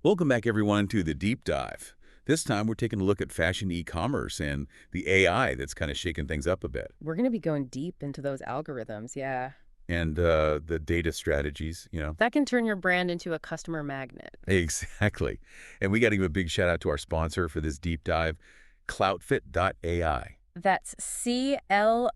Welcome back, everyone, to the Deep Dive. This time, we're taking a look at fashion e-commerce and the AI that's kind of shaking things up a bit, We're going to be going deep into those algorithms, yeah. and the data strategies. That can turn your brand into a customer magnet. Exactly. And we got to give a big shout out to our sponsor for this deep dive, Cloutfit.ai. That's CLOUTFIT.ai.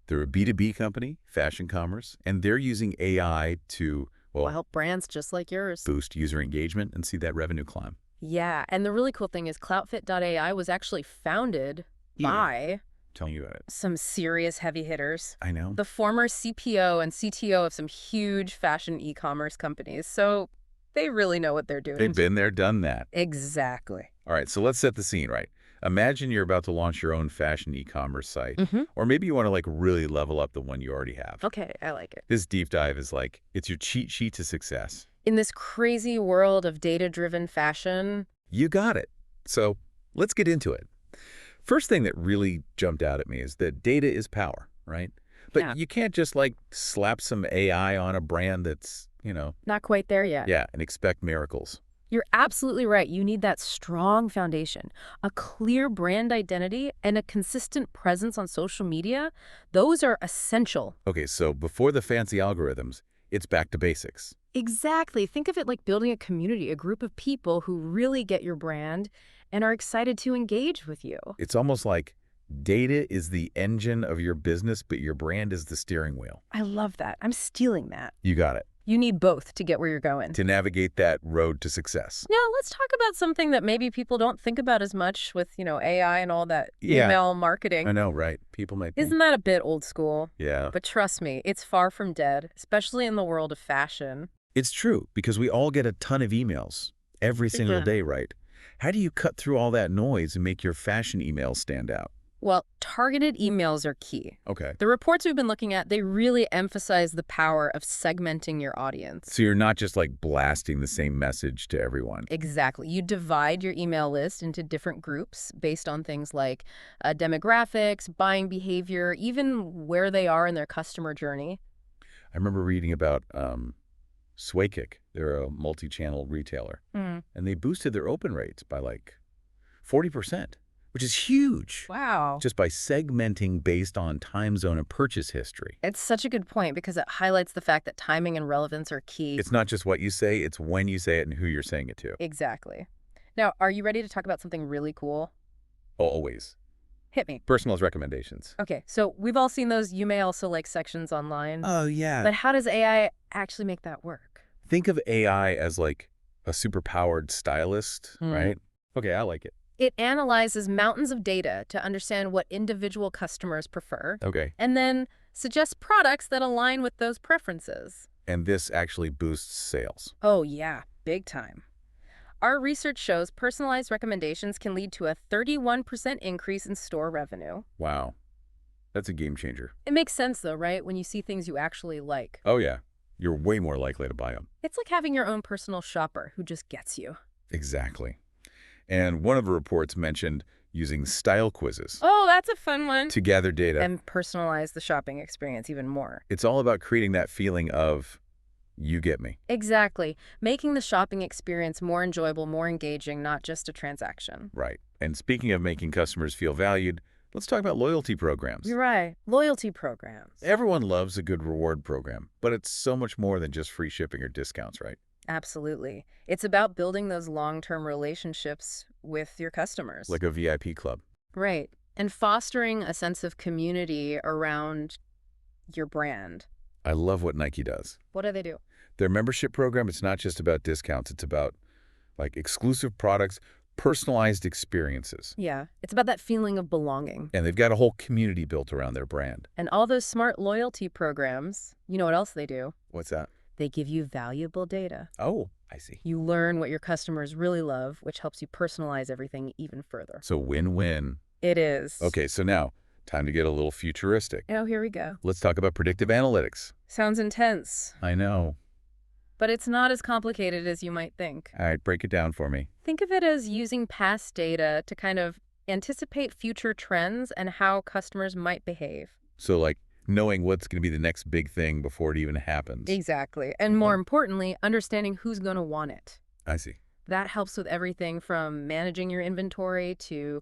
They're a B2B company, fashion commerce, and they're using AI to, Will well, help brands just like yours. boost user engagement and see that revenue climb. Yeah, and the really cool thing is CloutFit.ai was actually founded by Telling you about it. some serious heavy hitters. I know. The former CPO and CTO of some huge fashion e-commerce companies. So they really know what they're doing. They've been there, done that. Exactly. All right, so let's set the scene, right? Imagine you're about to launch your own fashion e-commerce site, Mm-hmm. or maybe you want to really level up the one you already have. Okay, I like it. This deep dive is it's your cheat sheet to success. In this crazy world of data-driven fashion. You got it. So let's get into it. First thing that really jumped out at me is that data is power, right? But Yeah. you can't just slap some AI on a brand that's, Not quite there yet. yeah, and expect miracles. You're absolutely right. You need that strong foundation, a clear brand identity, and a consistent presence on social media. Those are essential. Okay, so before the fancy algorithms, it's back to basics. Exactly. Think of it like building a community, a group of people who really get your brand and are excited to engage with you. It's almost like data is the engine of your business, but your brand is the steering wheel. I love that. I'm stealing that. You got it. You need both to get where you're going. To navigate that road to success. Now, let's talk about something that maybe people don't think about as much with, AI and all that Yeah. email marketing. I know, right? People might think, Isn't that a bit old school? yeah. But trust me, it's far from dead, especially in the world of fashion. It's true, because we all get a ton of emails every single Yeah. day, right? How do you cut through all that noise and make your fashion emails stand out? Well, targeted emails are key. Okay. The reports we've been looking at, they really emphasize the power of segmenting your audience. So you're not just blasting the same message to everyone. Exactly. You divide your email list into different groups based on things like demographics, buying behavior, even where they are in their customer journey. I remember reading about Swaykick. They're a multi-channel retailer, and they boosted their open rates by 40%, which is huge. Wow. Just by segmenting based on time zone and purchase history. It's such a good point because it highlights the fact that timing and relevance are key. It's not just what you say, it's when you say it and who you're saying it to. Exactly. Now, are you ready to talk about something really cool? Always. Hit me. Personalized recommendations. Okay, so we've all seen those you may also like sections online. Oh, yeah. But how does AI actually make that work? Think of AI as a superpowered stylist, right? Okay, I like it. It analyzes mountains of data to understand what individual customers prefer, Okay. and then suggests products that align with those preferences. And this actually boosts sales. Oh yeah, big time. Our research shows personalized recommendations can lead to a 31% increase in store revenue. Wow. That's a game changer. It makes sense though, right? When you see things you actually like. Oh, yeah. You're way more likely to buy them. It's like having your own personal shopper who just gets you. Exactly. And one of the reports mentioned using style quizzes Oh, that's a fun one. to gather data. And personalize the shopping experience even more. It's all about creating that feeling of, you get me. Exactly. Making the shopping experience more enjoyable, more engaging, not just a transaction. Right. And speaking of making customers feel valued, let's talk about loyalty programs. You're right. Loyalty programs. Everyone loves a good reward program, but it's so much more than just free shipping or discounts, right? Absolutely. It's about building those long-term relationships with your customers. Like a VIP club. Right. And fostering a sense of community around your brand. I love what Nike does. What do they do? Their membership program, it's not just about discounts. It's about exclusive products, personalized experiences. Yeah. It's about that feeling of belonging. And they've got a whole community built around their brand. And all those smart loyalty programs, you know what else they do? What's that? They give you valuable data. Oh, I see. You learn what your customers really love, which helps you personalize everything even further. So win-win. It is. Okay, so now, time to get a little futuristic. Oh, here we go. Let's talk about predictive analytics. Sounds intense, I know. but it's not as complicated as you might think. All right, break it down for me. Think of it as using past data to kind of anticipate future trends and how customers might behave. So knowing what's going to be the next big thing before it even happens. Exactly. And more importantly, understanding who's going to want it. I see. That helps with everything from managing your inventory to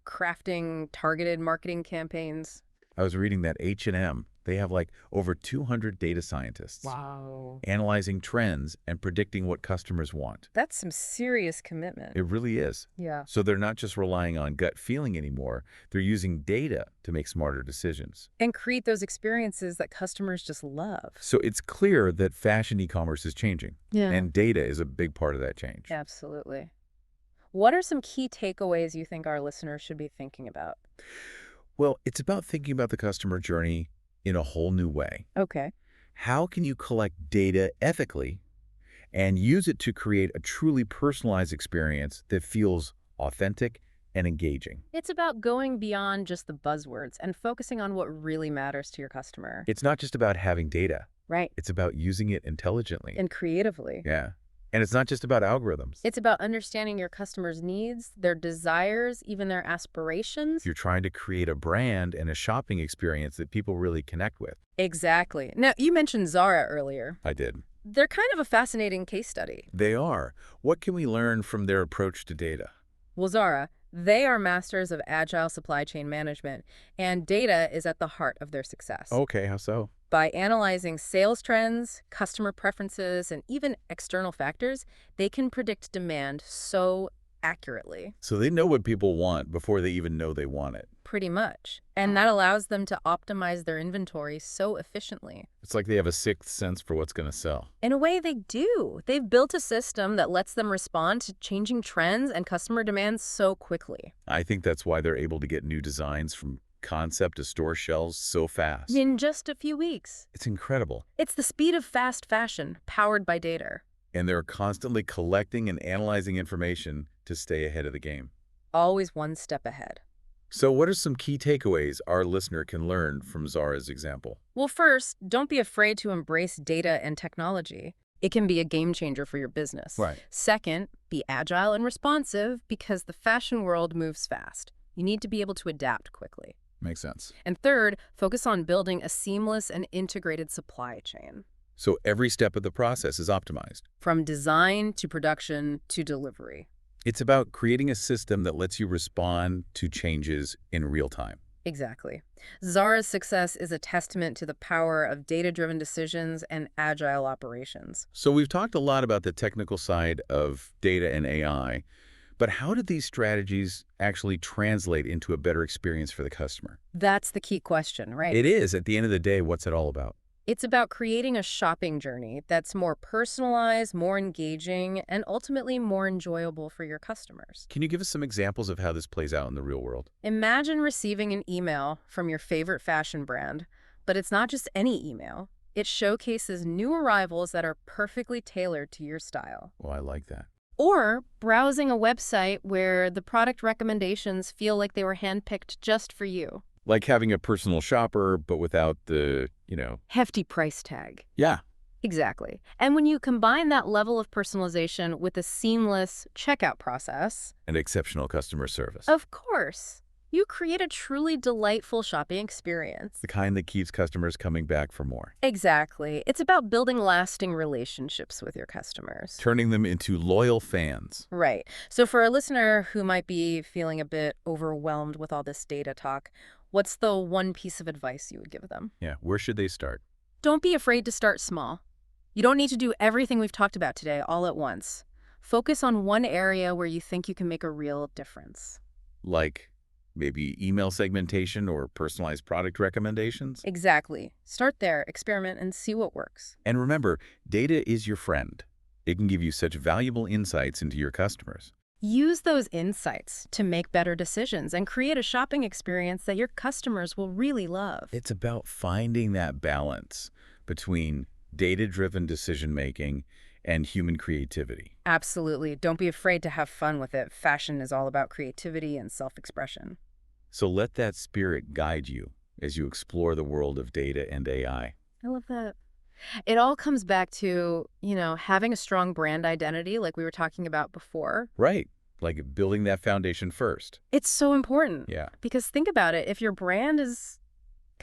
crafting targeted marketing campaigns. I was reading that H&M, they have like over 200 data scientists Wow. analyzing trends and predicting what customers want. That's some serious commitment. It really is. Yeah. So they're not just relying on gut feeling anymore. They're using data to make smarter decisions. And create those experiences that customers just love. So it's clear that fashion e-commerce is changing. Yeah. And data is a big part of that change. Absolutely. What are some key takeaways you think our listeners should be thinking about? Well, it's about thinking about the customer journey in a whole new way. Okay. How can you collect data ethically and use it to create a truly personalized experience that feels authentic and engaging? It's about going beyond just the buzzwords and focusing on what really matters to your customer. It's not just about having data. Right. It's about using it intelligently. And creatively. Yeah. And it's not just about algorithms. It's about understanding your customers' needs, their desires, even their aspirations. You're trying to create a brand and a shopping experience that people really connect with. Exactly. Now, you mentioned Zara earlier. I did. They're kind of a fascinating case study. They are. What can we learn from their approach to data? Well, Zara, they are masters of agile supply chain management, and data is at the heart of their success. Okay, how so? By analyzing sales trends, customer preferences, and even external factors, they can predict demand so accurately. So they know what people want before they even know they want it. Pretty much. And that allows them to optimize their inventory so efficiently. It's like they have a sixth sense for what's going to sell. In a way, they do. They've built a system that lets them respond to changing trends and customer demands so quickly. I think that's why they're able to get new designs from concept to store shelves so fast. In just a few weeks. It's incredible. It's the speed of fast fashion, powered by data. And they're constantly collecting and analyzing information to stay ahead of the game. Always one step ahead. So what are some key takeaways our listener can learn from Zara's example? Well, first, don't be afraid to embrace data and technology. It can be a game changer for your business. Right. Second, be agile and responsive because the fashion world moves fast. You need to be able to adapt quickly. Makes sense. And third, focus on building a seamless and integrated supply chain. So every step of the process is optimized. From design to production to delivery. It's about creating a system that lets you respond to changes in real time. Exactly. Zara's success is a testament to the power of data-driven decisions and agile operations. So we've talked a lot about the technical side of data and AI, but how did these strategies actually translate into a better experience for the customer? That's the key question, right? It is. At the end of the day, what's it all about? It's about creating a shopping journey that's more personalized, more engaging, and ultimately more enjoyable for your customers. Can you give us some examples of how this plays out in the real world? Imagine receiving an email from your favorite fashion brand, but it's not just any email. It showcases new arrivals that are perfectly tailored to your style. Well, I like that. Or browsing a website where the product recommendations feel like they were handpicked just for you. Like having a personal shopper, but without the, Hefty price tag. Yeah. Exactly. And when you combine that level of personalization with a seamless checkout process, And exceptional customer service. of course, you create a truly delightful shopping experience. The kind that keeps customers coming back for more. Exactly. It's about building lasting relationships with your customers. Turning them into loyal fans. Right. So for a listener who might be feeling a bit overwhelmed with all this data talk, what's the one piece of advice you would give them? Yeah, where should they start? Don't be afraid to start small. You don't need to do everything we've talked about today all at once. Focus on one area where you think you can make a real difference. Like maybe email segmentation or personalized product recommendations? Exactly. Start there, experiment, and see what works. And remember, data is your friend. It can give you such valuable insights into your customers. Use those insights to make better decisions and create a shopping experience that your customers will really love. It's about finding that balance between data-driven decision-making and human creativity. Absolutely. Don't be afraid to have fun with it. Fashion is all about creativity and self-expression. So let that spirit guide you as you explore the world of data and AI. I love that. It all comes back to, having a strong brand identity like we were talking about before. Right. Like building that foundation first. It's so important. Yeah. Because think about it, if your brand is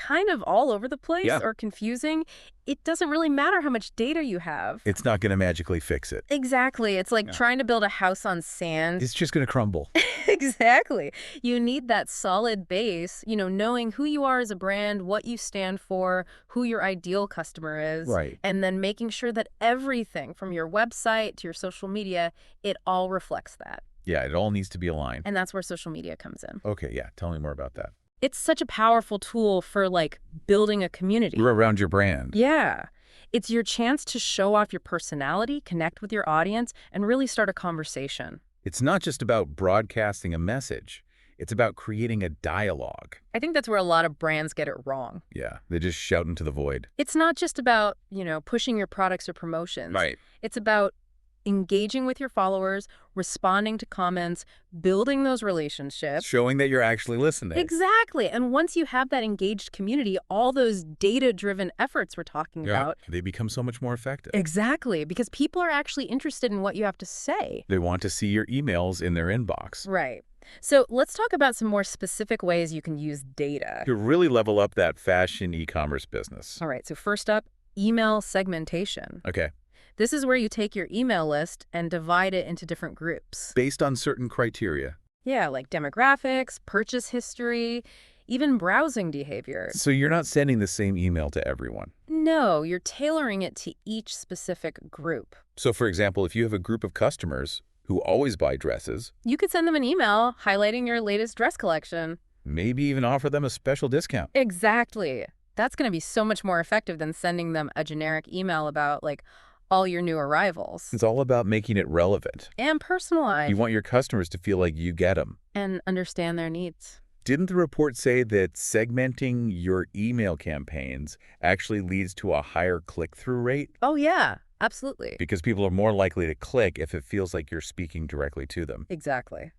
kind of all over the place Yeah. or confusing, it doesn't really matter how much data you have. It's not going to magically fix it. Exactly. It's like Yeah. trying to build a house on sand. It's just going to crumble. Exactly. You need that solid base, knowing who you are as a brand, what you stand for, who your ideal customer is, Right. and then making sure that everything from your website to your social media, it all reflects that. Yeah, it all needs to be aligned. And that's where social media comes in. Okay, yeah. Tell me more about that. It's such a powerful tool for building a community. We're around your brand. Yeah. It's your chance to show off your personality, connect with your audience, and really start a conversation. It's not just about broadcasting a message. It's about creating a dialogue. I think that's where a lot of brands get it wrong. Yeah, they just shout into the void. It's not just about, pushing your products or promotions. Right. It's about engaging with your followers, responding to comments, building those relationships. Showing that you're actually listening. Exactly. And once you have that engaged community, all those data-driven efforts we're talking about. They become so much more effective. Exactly. Because people are actually interested in what you have to say. They want to see your emails in their inbox. Right. So let's talk about some more specific ways you can use data. To really level up that fashion e-commerce business. All right. So first up, email segmentation. Okay. This is where you take your email list and divide it into different groups. Based on certain criteria. Yeah, like demographics, purchase history, even browsing behavior. So you're not sending the same email to everyone. No, you're tailoring it to each specific group. So for example, if you have a group of customers who always buy dresses, you could send them an email highlighting your latest dress collection. Maybe even offer them a special discount. Exactly. That's going to be so much more effective than sending them a generic email about, all your new arrivals. It's all about making it relevant. And personalized. You want your customers to feel like you get them. And understand their needs. Didn't the report say that segmenting your email campaigns actually leads to a higher click-through rate? Oh, yeah, absolutely. Because people are more likely to click if it feels like you're speaking directly to them. Exactly.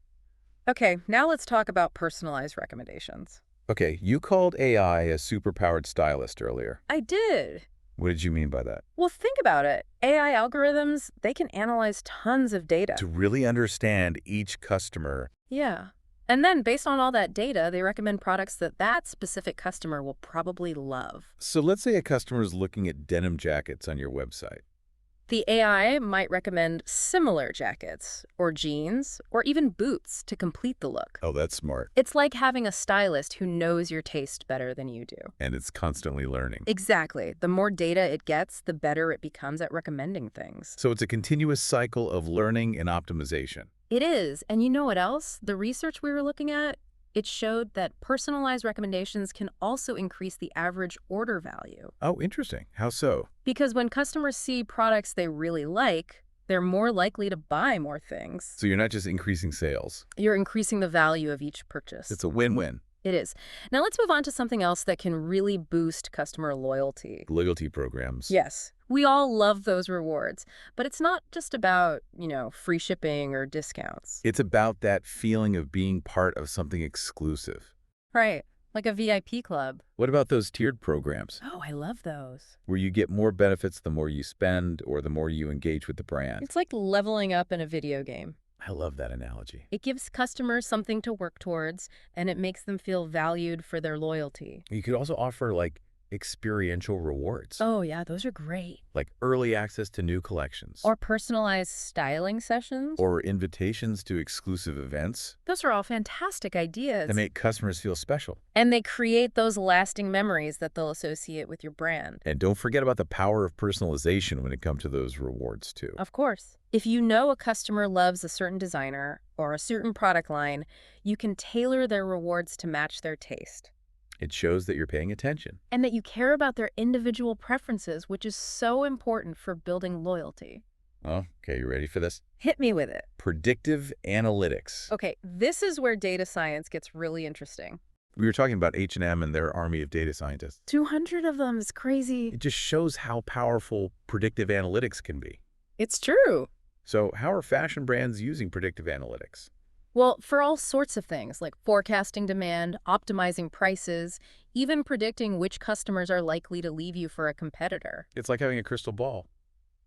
Okay, now let's talk about personalized recommendations. Okay, you called AI a superpowered stylist earlier. I did. What did you mean by that? Well, think about it. AI algorithms, they can analyze tons of data. To really understand each customer. Yeah. And then, based on all that data, they recommend products that specific customer will probably love. So let's say a customer is looking at denim jackets on your website. The AI might recommend similar jackets, or jeans, or even boots to complete the look. Oh, that's smart. It's like having a stylist who knows your taste better than you do. And it's constantly learning. Exactly. The more data it gets, the better it becomes at recommending things. So it's a continuous cycle of learning and optimization. It is. And you know what else? The research we were looking at, it showed that personalized recommendations can also increase the average order value. Oh, interesting. How so? Because when customers see products they really like, they're more likely to buy more things. So you're not just increasing sales. You're increasing the value of each purchase. It's a win-win. It is. Now let's move on to something else that can really boost customer loyalty. Loyalty programs. Yes. We all love those rewards, but it's not just about, free shipping or discounts. It's about that feeling of being part of something exclusive. Right. Like a VIP club. What about those tiered programs? Oh, I love those. Where you get more benefits the more you spend or the more you engage with the brand. It's like leveling up in a video game. I love that analogy. It gives customers something to work towards, and it makes them feel valued for their loyalty. You could also offer, experiential rewards. Oh, yeah, those are great. Like early access to new collections. Or personalized styling sessions. Or invitations to exclusive events. Those are all fantastic ideas. That make customers feel special. And they create those lasting memories that they'll associate with your brand. And don't forget about the power of personalization when it comes to those rewards, too. Of course. If you know a customer loves a certain designer or a certain product line, you can tailor their rewards to match their taste. It shows that you're paying attention. And that you care about their individual preferences, which is so important for building loyalty. Oh, okay, you ready for this? Hit me with it. Predictive analytics. Okay, this is where data science gets really interesting. We were talking about H&M and their army of data scientists. 200 of them is crazy. It just shows how powerful predictive analytics can be. It's true. So how are fashion brands using predictive analytics? Well, for all sorts of things, like forecasting demand, optimizing prices, even predicting which customers are likely to leave you for a competitor. It's like having a crystal ball.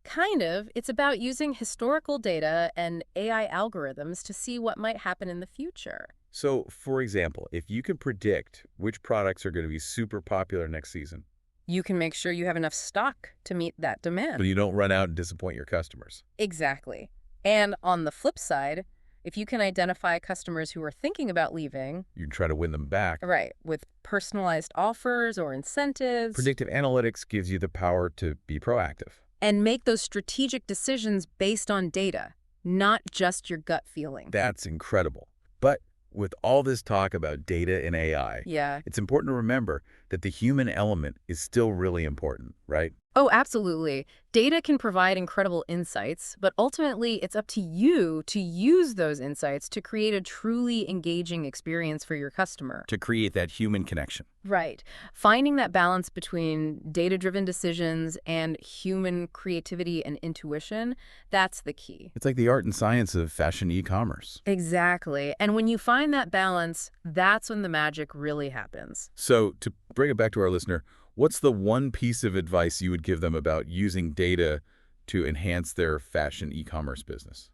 Kind of. It's about using historical data and AI algorithms to see what might happen in the future. So, for example, if you can predict which products are going to be super popular next season, You can make sure you have enough stock to meet that so demand. you don't run out and disappoint your customers. Exactly. And on the flip side, if you can identify customers who are thinking about leaving, You can try to win them back. right, with personalized offers or incentives, Predictive analytics gives you the power to be proactive. and make those strategic decisions based on data, not just your gut feeling. That's incredible. But with all this talk about data and AI, Yeah. it's important to remember that the human element is still really important, right? Oh, absolutely. Data can provide incredible insights, but ultimately it's up to you to use those insights to create a truly engaging experience for your customer. To create that human connection. Right. Finding that balance between data-driven decisions and human creativity and intuition, that's the key. It's like the art and science of fashion e-commerce. Exactly. And when you find that balance, that's when the magic really happens. So to bring it back to our listener, what's the one piece of advice you would give them about using data to enhance their fashion e-commerce business?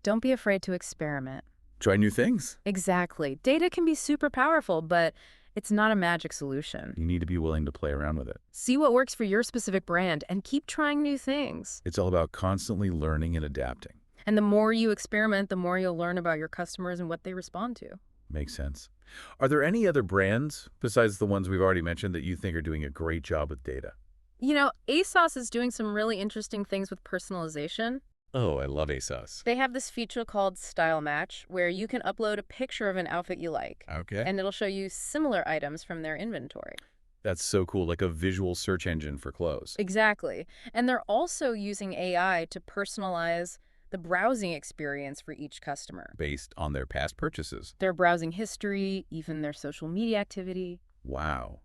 Don't be afraid to experiment. Try new things. Exactly. Data can be super powerful, but it's not a magic solution. You need to be willing to play around with it. See what works for your specific brand and keep trying new things. It's all about constantly learning and adapting. And the more you experiment, the more you'll learn about your customers and what they respond to. Makes sense. Are there any other brands, besides the ones we've already mentioned, that you think are doing a great job with data? You know, ASOS is doing some really interesting things with personalization. Oh, I love ASOS. They have this feature called Style Match, where you can upload a picture of an outfit you like, Okay. and it'll show you similar items from their inventory. That's so cool, like a visual search engine for clothes. Exactly. And they're also using AI to personalize the browsing experience for each customer. Based on their past purchases. Their browsing history, even their social media activity. Wow.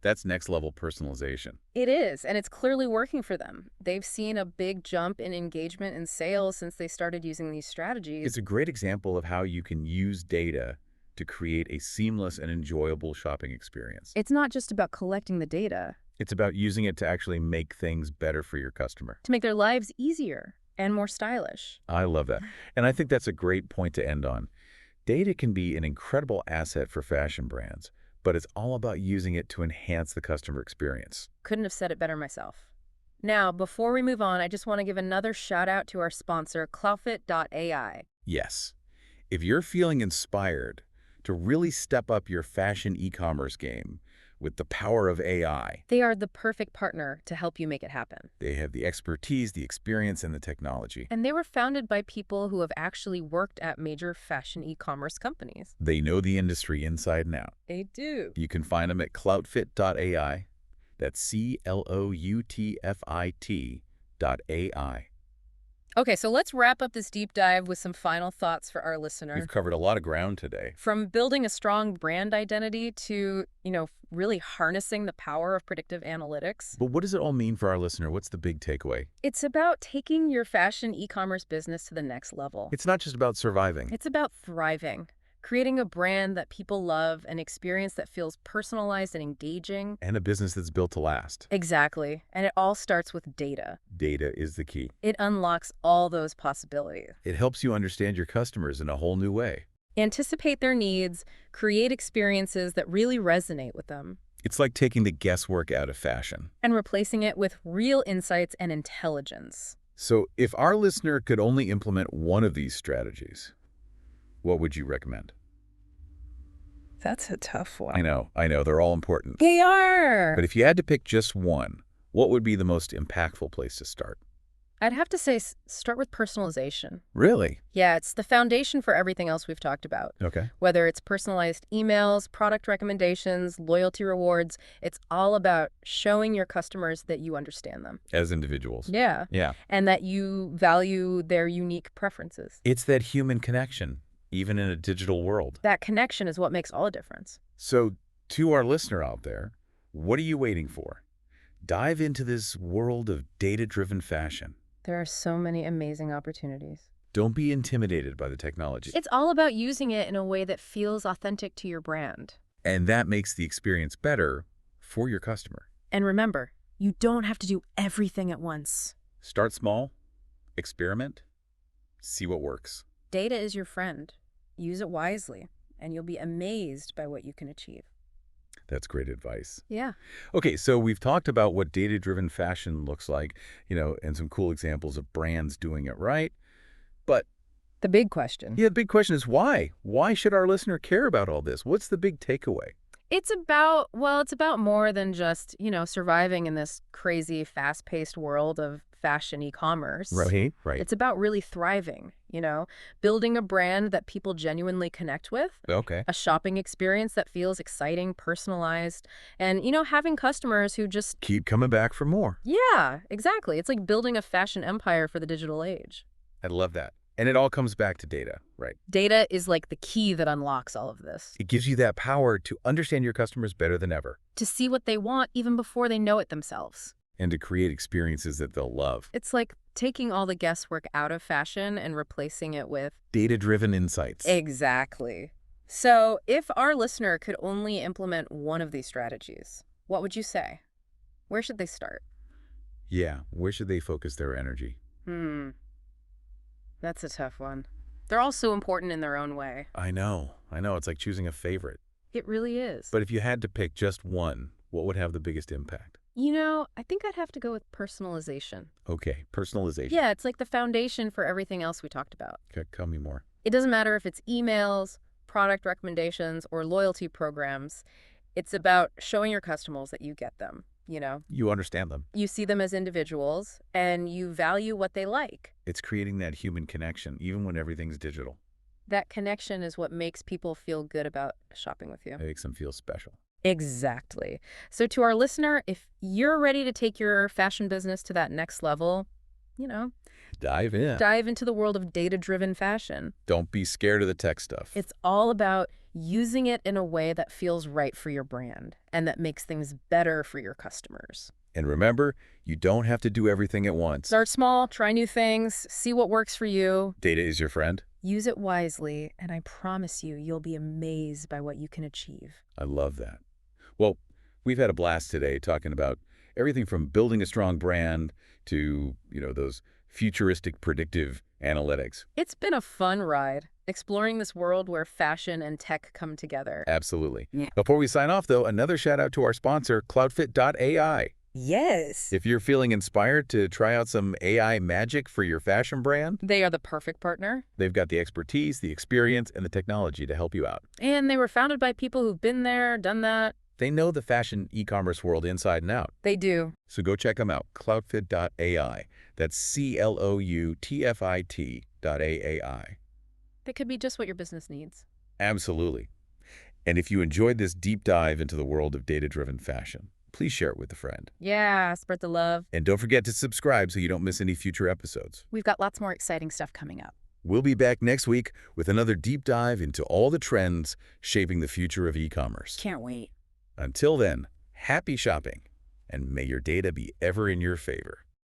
That's next level personalization. It is, and it's clearly working for them. They've seen a big jump in engagement and sales since they started using these strategies. It's a great example of how you can use data to create a seamless and enjoyable shopping experience. It's not just about collecting the data. It's about using it to actually make things better for your customer. To make their lives easier and more stylish. I love that. And I think that's a great point to end on. Data can be an incredible asset for fashion brands, but it's all about using it to enhance the customer experience. Couldn't have said it better myself. Now, before we move on, I just want to give another shout out to our sponsor, Clowfit.ai. Yes. If you're feeling inspired to really step up your fashion e-commerce game with the power of AI, They are the perfect partner to help you make it happen. they have the expertise, the experience, and the technology. And they were founded by people who have actually worked at major fashion e-commerce companies. They know the industry inside and out. They do. You can find them at cloutfit.ai. That's CLOUTFIT.ai. Okay, so let's wrap up this deep dive with some final thoughts for our listener. We've covered a lot of ground today. From building a strong brand identity to, really harnessing the power of predictive analytics. But what does it all mean for our listener? What's the big takeaway? It's about taking your fashion e-commerce business to the next level. It's not just about surviving. It's about thriving, creating a brand that people love, an experience that feels personalized and engaging. And a business that's built to last. Exactly. And it all starts with data. Data is the key. It unlocks all those possibilities. It helps you understand your customers in a whole new way. Anticipate their needs, create experiences that really resonate with them, It's like taking the guesswork out of fashion. and replacing it with real insights and intelligence. So if our listener could only implement one of these strategies, what would you recommend? That's a tough one. I know, they're all important. They are! But if you had to pick just one, what would be the most impactful place to start? I'd have to say start with personalization. Really? Yeah, it's the foundation for everything else we've talked about. Okay. Whether it's personalized emails, product recommendations, loyalty rewards, it's all about showing your customers that you understand them. As individuals. Yeah. Yeah. And that you value their unique preferences. It's that human connection, even in a digital world. That connection is what makes all the difference. So to our listener out there, what are you waiting for? Dive into this world of data-driven fashion. There are so many amazing opportunities. Don't be intimidated by the technology. It's all about using it in a way that feels authentic to your brand. And that makes the experience better for your customer. And remember, you don't have to do everything at once. Start small, experiment, see what works. Data is your friend. Use it wisely. and you'll be amazed by what you can achieve. That's great advice. Yeah. Okay, so we've talked about what data-driven fashion looks like, and some cool examples of brands doing it right. But The big question. yeah, the big question is why? Why should our listener care about all this? What's the big takeaway? It's about more than just, surviving in this crazy, fast-paced world of fashion e-commerce. Right. It's about really thriving, building a brand that people genuinely connect with, Okay. a shopping experience that feels exciting, personalized, and, having customers who just, Keep coming back for more. yeah, exactly. It's like building a fashion empire for the digital age. I love that. And it all comes back to data, right? Data is like the key that unlocks all of this. It gives you that power to understand your customers better than ever To see what they want even before they know it themselves. and to create experiences that they'll love. It's like taking all the guesswork out of fashion and replacing it with... Data-driven insights. Exactly. So if our listener could only implement one of these strategies, what would you say? Where should they start? Yeah, where should they focus their energy? That's a tough one. They're all so important in their own way. I know. It's like choosing a favorite. It really is. But if you had to pick just one, what would have the biggest impact? I think I'd have to go with personalization. Okay, personalization. Yeah, it's like the foundation for everything else we talked about. Okay, tell me more. It doesn't matter if it's emails, product recommendations, or loyalty programs. It's about showing your customers that you get them, You understand them. You see them as individuals, and you value what they like. It's creating that human connection, even when everything's digital. That connection is what makes people feel good about shopping with you. It makes them feel special. Exactly. So to our listener, if you're ready to take your fashion business to that next level, Dive in. dive into the world of data-driven fashion. Don't be scared of the tech stuff. It's all about using it in a way that feels right for your brand and that makes things better for your customers. And remember, you don't have to do everything at once. Start small, try new things, see what works for you. Data is your friend. Use it wisely, and I promise you'll be amazed by what you can achieve. I love that. Well, we've had a blast today talking about everything from building a strong brand to, those futuristic predictive analytics. It's been a fun ride, exploring this world where fashion and tech come together. Absolutely. Yeah. Before we sign off, though, another shout out to our sponsor, CloudFit.ai. Yes. If you're feeling inspired to try out some AI magic for your fashion brand, They are the perfect partner. they've got the expertise, the experience, and the technology to help you out. And they were founded by people who've been there, done that. They know the fashion e-commerce world inside and out. They do. So go check them out, cloudfit.ai. That's CLOUTFIT.ai. They could be just what your business needs. Absolutely. And if you enjoyed this deep dive into the world of data-driven fashion, please share it with a friend. Yeah, spread the love. And don't forget to subscribe so you don't miss any future episodes. We've got lots more exciting stuff coming up. We'll be back next week with another deep dive into all the trends shaping the future of e-commerce. Can't wait. Until then, happy shopping, and may your data be ever in your favor.